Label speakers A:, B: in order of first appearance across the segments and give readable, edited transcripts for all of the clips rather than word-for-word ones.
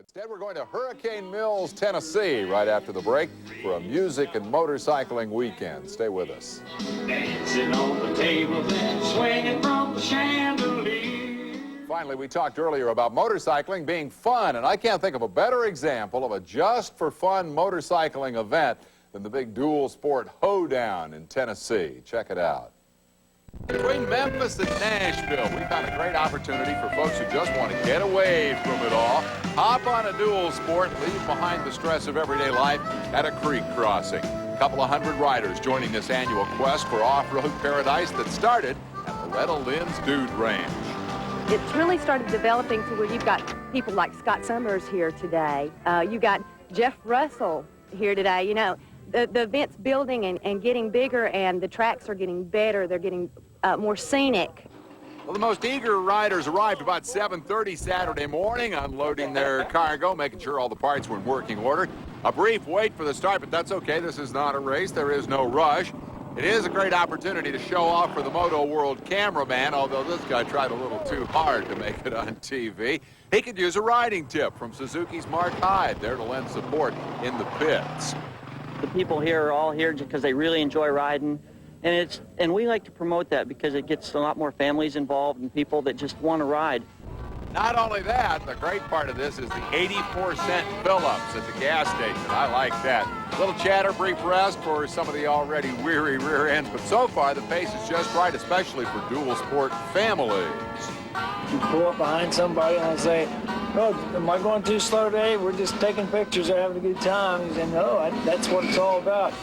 A: Instead, we're going to Hurricane Mills, Tennessee, right after the break for a music and motorcycling weekend. Stay with us.
B: Dancing on the table, then swinging from the chandelier.
A: Finally, we talked earlier about motorcycling being fun, and I can't think of a better example of a just-for-fun motorcycling event than the big DualSport Hoedown in Tennessee. Check it out. Between Memphis and Nashville, we found a great opportunity for folks who just want to get away from it all. Hop on a DualSport, leave behind the stress of everyday life at a creek crossing. A couple of hundred riders joining this annual quest for off-road paradise that started at Loretta Lynn's Dude Ranch.
C: It's really started developing to where you've got people like Scott Summers here today. You got Jeff Russell here today. You know, the event's building and getting bigger, and the tracks are getting better. They're getting more scenic.
A: Well, the most eager riders arrived about 7:30 Saturday morning, unloading their cargo, making sure all the parts were in working order. A brief wait for the start, but that's okay. This is not a race. There is no rush. It is a great opportunity to show off for the Moto World cameraman, although this guy tried a little too hard to make it on TV. He could use a riding tip from Suzuki's Mark Hyde, there to lend support in the pits.
D: The people here are all here because they really enjoy riding, and we like to promote that because it gets a lot more families involved and people that just want to ride.
A: Not only that, the great part of this is the 84-cent fill-ups at the gas station. I like that. A little chatter, brief rest for some of the already weary rear ends, but so far the pace is just right, especially for DualSport families.
E: You pull up behind somebody and I say, "Oh, am I going too slow today? We're just taking pictures or having a good time." He said, "No, that's what it's all about."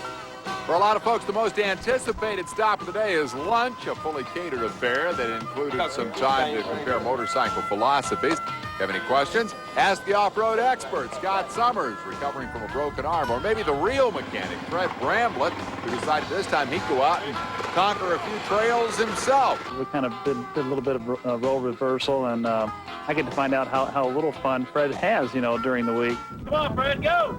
A: For a lot of folks, the most anticipated stop of the day is lunch, a fully catered affair that included some time to compare motorcycle philosophies. If you have any questions, ask the off-road expert, Scott Summers, recovering from a broken arm, or maybe the real mechanic, Fred Bramblett, who decided this time he'd go out and conquer a few trails himself.
F: We kind of did a little bit of role reversal, and I get to find out how little fun Fred has, you know, during the week.
E: Come on, Fred, go!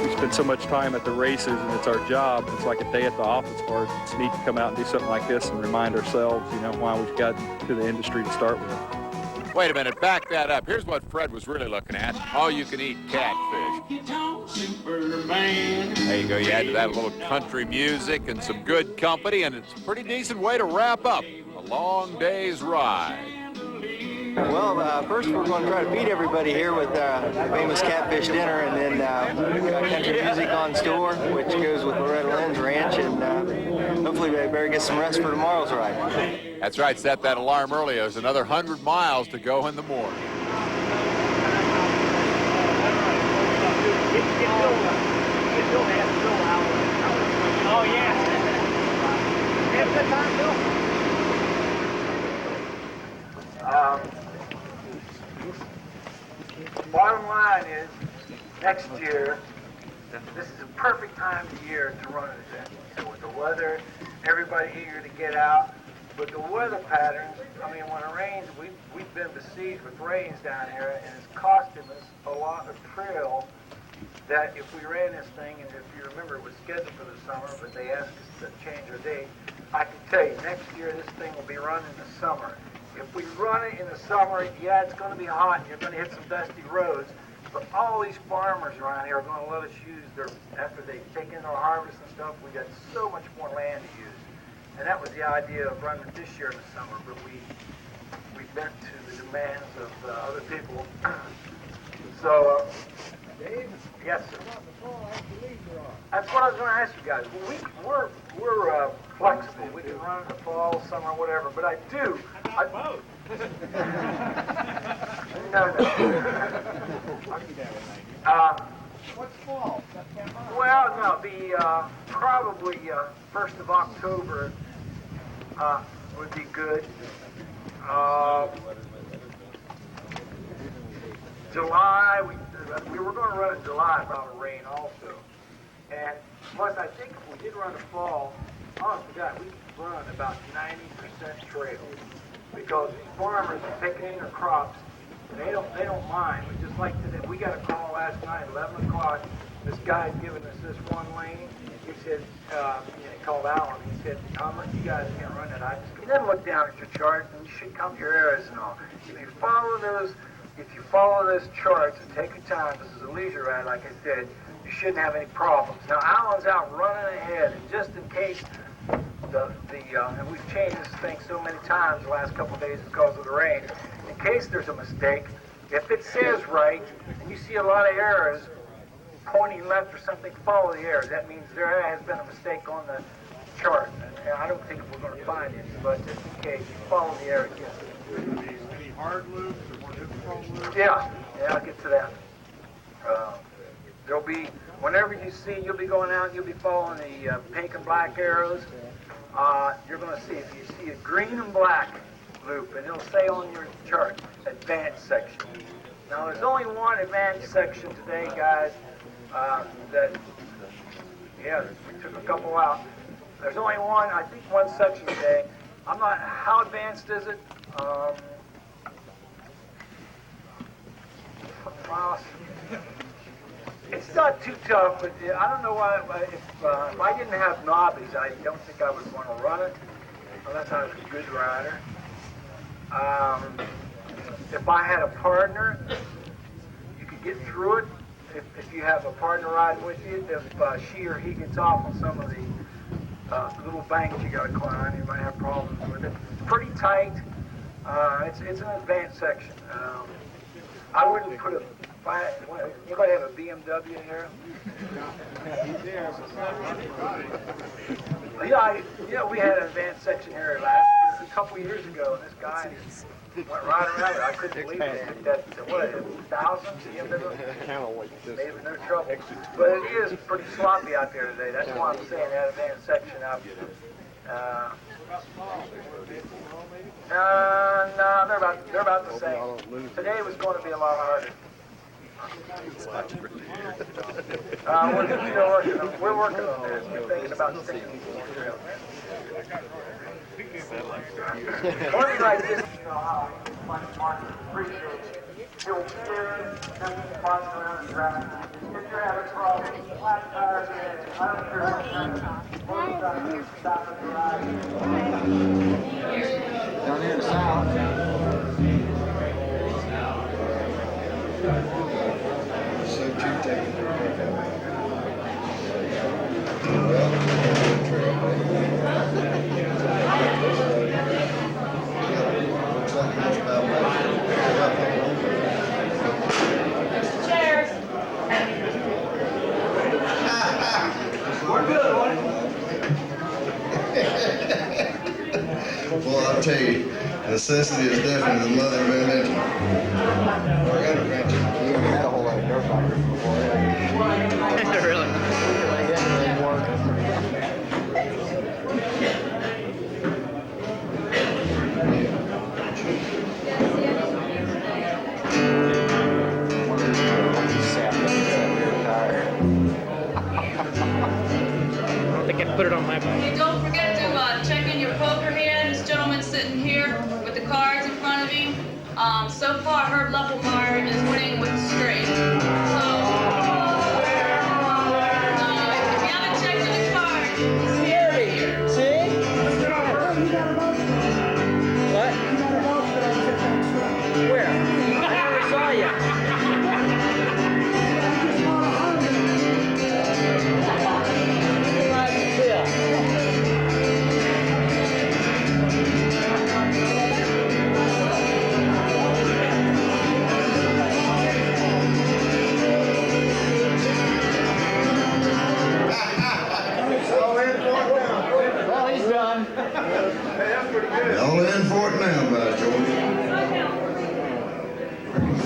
F: We spend so much time at the races, and it's our job. It's like a day at the office for us. It's neat to come out and do something like this and remind ourselves, you know, why we've got to the industry to start with.
A: Wait a minute, back that up. Here's what Fred was really looking at. All-you-can-eat catfish. There you go. You add to that a little country music and some good company, and it's a pretty decent way to wrap up a long day's ride.
G: Well, first we're going to try to feed everybody here with famous catfish dinner, and then country music on store, which goes with Loretta Lynn's ranch, and hopefully we better get some rest for tomorrow's ride.
A: That's right. Set that alarm early. There's another 100 miles to go in the morning.
E: Oh, yeah. Have a good time, Bill.
H: Bottom line is, next year, this is a perfect time of year to run an event. So with the weather, everybody eager to get out. But the weather patterns, I mean, when it rains, we've been besieged with rains down here, and it's costing us a lot of trail that if we ran this thing, and if you remember, it was scheduled for the summer, but they asked us to change our date. I can tell you, next year this thing will be run in the summer. If we run it in the summer, yeah, it's going to be hot, and you're going to hit some dusty roads, but all these farmers around here are going to let us use their, after they take in their harvest and stuff, we got so much more land to use. And that was the idea of running it this year in the summer, but we bent to the demands of other people. So, Dave? Yes, sir. That's what I was going to ask you guys. Well, we're flexible. We can run in the fall, summer, whatever. But I do. Both. No. What's fall? Well, no. The probably 1st of October would be good. July, we were going to run in July about the rain also. And plus, I think if we did run the fall, oh, I forgot, we could run about 90% trail. Because these farmers are taking in their crops, and they don't mind. But just like today, we got a call last night, 11 o'clock. This guy's giving us this one lane. he said, he called Alan. He said, how much you guys can't run it? I just then look down at your chart, and you should count your errors and all. If you follow those charts and take your time, this is a leisure ride, like I said, you shouldn't have any problems. Now Alan's out running ahead, and just in case and we've changed this thing so many times the last couple of days because of the rain. In case there's a mistake, if it says right, and you see a lot of errors pointing left or something, follow the error. That means there has been a mistake on the chart. And I don't think we're going to find any, but just in case, you follow the error.
I: Any hard loops or more difficult loops?
H: Yeah, I'll get to that. There'll be, whenever you see, you'll be going out, you'll be following the pink and black arrows. You're going to see, if you see a green and black loop, and it'll say on your chart, advanced section. Now, there's only one advanced section today, guys, we took a couple out. There's only one, I think one section today. I'm not, how advanced is it? Well, it's not too tough, but I don't know why, if I didn't have knobbies, I don't think I would want to run it, unless I was a good rider. If I had a partner, you could get through it. If you have a partner riding with you, if she or he gets off on some of the little banks you got to climb, you might have problems with it. It's pretty tight. It's an advanced section. I wouldn't put anybody have a BMW here? Yeah, we had an advanced section here a couple years ago, and this guy went right around it. I couldn't believe it. That, what, 1,000 BMW? Maybe no trouble. But it is pretty sloppy out there today. That's why I'm saying that advanced section out there. No, they're about the same. Today was going to be a lot harder. We're working on this. We're thinking about sticking people on trail. Morning like this, you know how much Mark appreciates you. He'll care, nothing marching around the track. If you're having problems, flat tires, I don't care what kind of stop at the ride.
G: Down here in the south.
J: Cheers.
H: We're good, one.
K: Well, I'll tell you, necessity is definitely the mother of invention.
G: You haven't had a whole lot of dirt bikers before.
J: Really? I don't think I put it on my bike.
L: Hey, don't forget to check in your poker hand. This gentleman sitting here with the cards in front of him. So far, Herb Leppelmeyer is winning with the straight. So, if you haven't checked in the cards, he's here.
J: See? What? Where? I never saw you.
K: All in for it now, by George.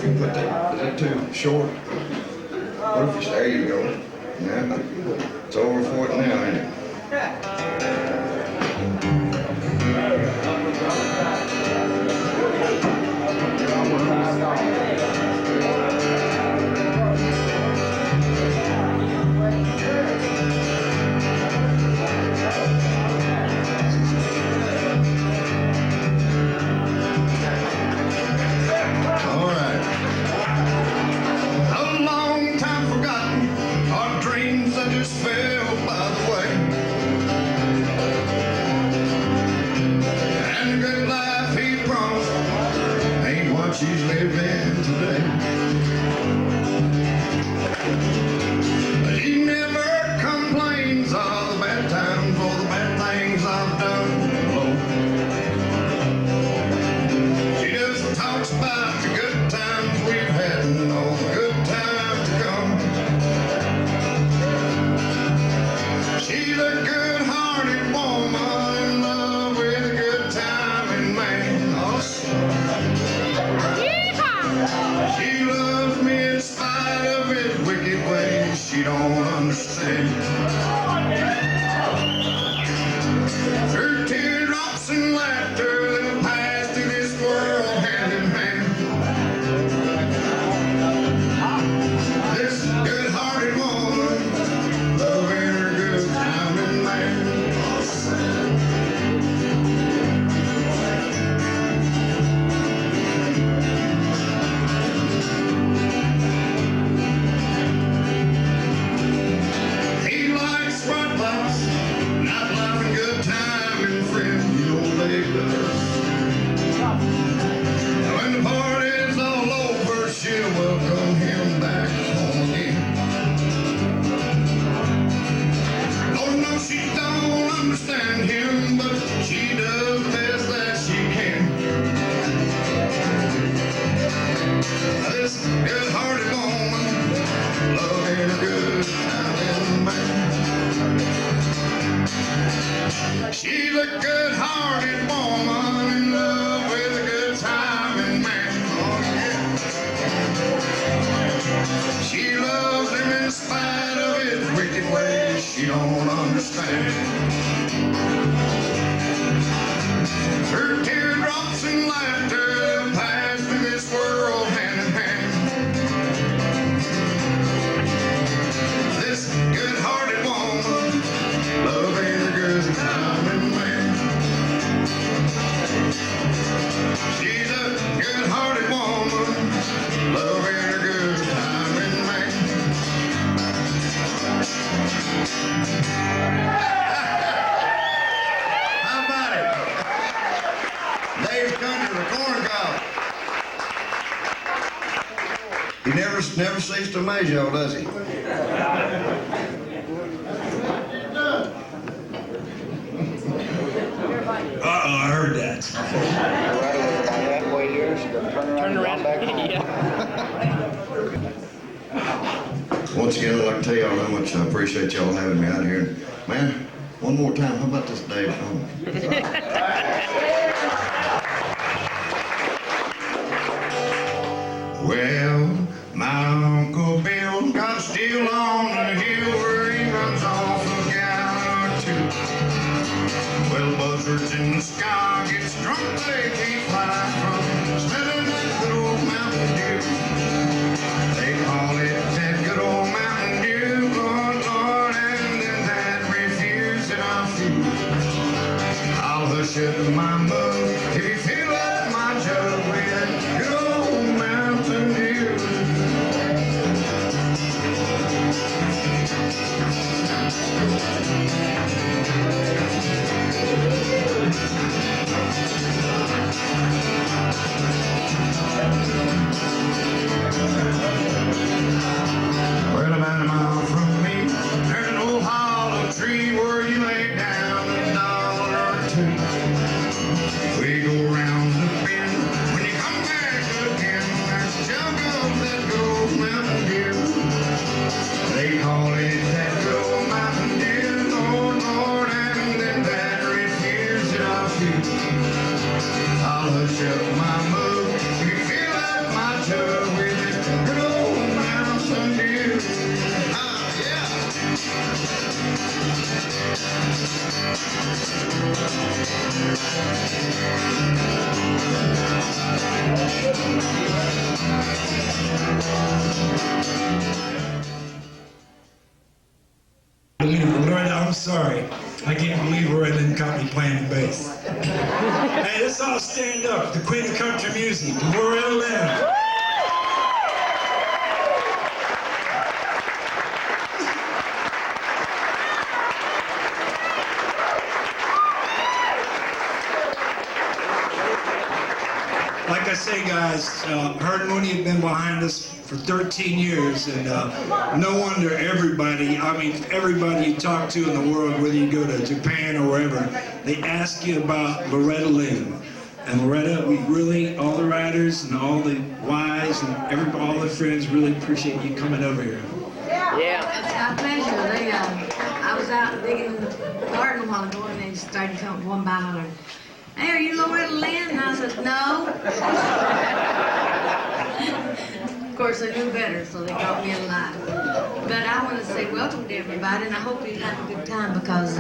K: You put that, is that too short? What if it's, there you go. Yeah, it's over for it now, ain't it? All right. A long time forgotten, our dreams that just fell by the way. She's a good-hearted woman in love with a good-timing man. Oh, yeah. She loves him in spite of his wicked ways she don't understand. Her teardrops and laughter pass through this world hand in hand. This good-hearted woman, loving a good-timing man. She's a good-hearted woman, loving a good-timing man. How about it? Dave's Country, the corn cob. He never ceases to amaze y'all, does he?
M: I heard that.
J: Turn around.
K: Once again, I'd like to tell y'all how much I appreciate y'all having me out here. Man, one more time, how about this Dave song? Well, my Uncle Bill got a steal on the hill where he runs off a gallon or two. Well, buzzards in the sky get drunk, they can't fly from smelling that good old Mountain Dew. They call it that good old Mountain Dew, Lord, Lord, and then that refuse that I'll feel. I'll hush up my mug if you fill up my jug with that good old Mountain Dew. Well, about a mile from me, there's an old hollow tree where you lay down $1 or $2. We go round the bend, when you come back again, there's a jug of that good old Mountain Dew. They call it that good old Mountain Dew, Lord, Lord, and then that refuse that I'll feel. I'll hush up my mug, you fill up my jug with this good old Mountain Dew. Yeah.
M: Loretta, I'm sorry. I can't believe Loretta Lynn caught me playing the bass. Hey, let's all stand up. The Queen of Country Music, Loretta Lynn. Like I say, guys, her and Mooney have been behind us for 13 years, and no wonder everybody you talk to in the world, whether you go to Japan or wherever, they ask you about Loretta Lynn. And Loretta, we really, all the riders and all the wives and all the friends really appreciate you coming over here.
J: Yeah.
N: It's our pleasure. I was out digging in the garden a while ago, and they started coming one by hollering, "Hey, are you Loretta Lynn?" And I said, "No." Of course, I knew better, so they brought me alive. But I want to say welcome to everybody, and I hope you have a good time, because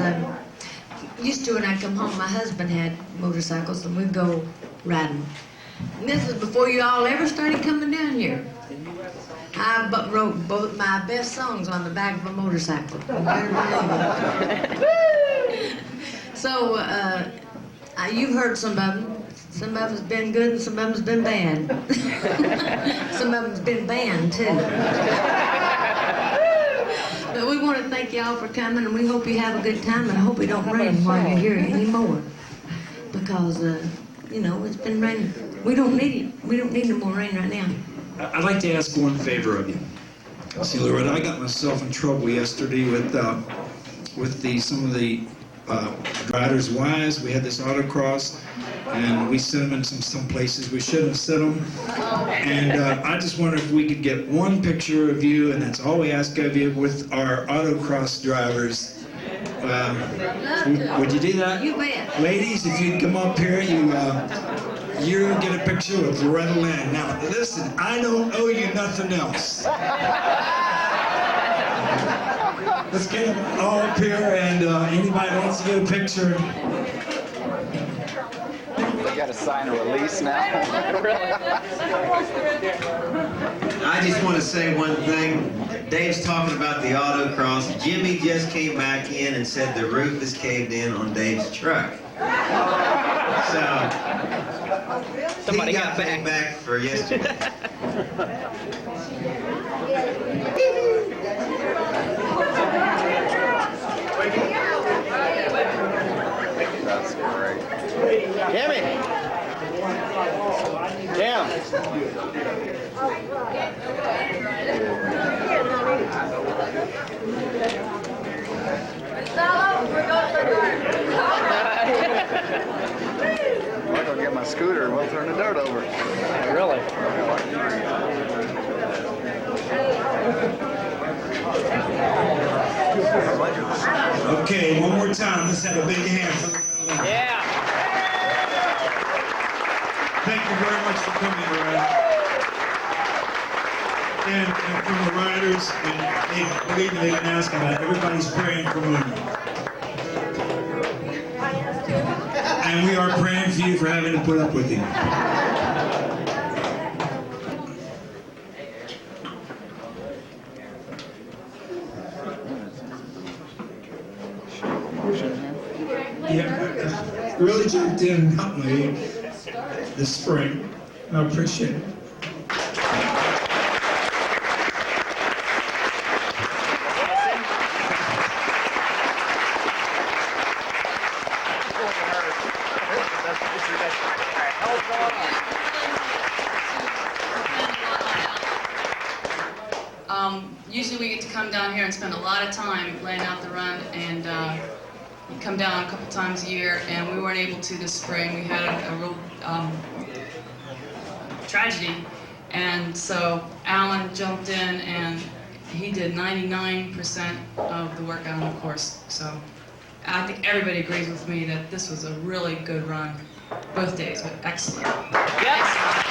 N: used to when I come home, my husband had motorcycles, and we'd go riding. And this was before you all ever started coming down here. I wrote both my best songs on the back of a motorcycle. You better believe it. So, you've heard some of them. Some of them's been good and some of them's been bad. Some of them's been banned, too. But we want to thank y'all for coming, and we hope you have a good time, and I hope it don't rain while you're here anymore. Because, you know, it's been raining. We don't need it. We don't need no more rain right now.
M: I'd like to ask one favor of you. See, Loretta, I got myself in trouble yesterday with some of the riders' wives. We had this autocross, and we sent them in some places we shouldn't have sent them. And I just wonder if we could get one picture of you, and that's all we ask of you, with our autocross drivers. Would you do that?
N: You bet.
M: Ladies, if you'd come up here, you get a picture with Loretta Lynn. Now, listen, I don't owe you nothing else. Let's get them all up here, and anybody wants to get a picture.
O: We got to sign a release now.
P: I just want to say one thing. Dave's talking about the autocross. Jimmy just came back in and said the roof is caved in on Dave's truck. So
J: Somebody
P: he
J: got
P: me back for yesterday.
O: That's great.
J: Jimmy! Jim!
O: I'll go get my scooter and we'll turn the dirt over.
J: Really?
M: Okay, one more time. Let's have a big hand for Loretta Lynn.
J: Yeah!
M: Thank you very much for coming, Loretta. And from the riders, and believe me, they've been asking about it. Everybody's praying for Mooney. And we are praying for you for having to put up with him. Yeah, really jumped in and helped me this spring. I appreciate it.
L: Usually we get to come down here and spend a lot of time laying out the run, and we come down a couple times a year, and we weren't able to this spring. We had a real tragedy, and so Alan jumped in and he did 99% of the work on the course. So I think everybody agrees with me that this was a really good run. Both days were excellent.
J: Yep.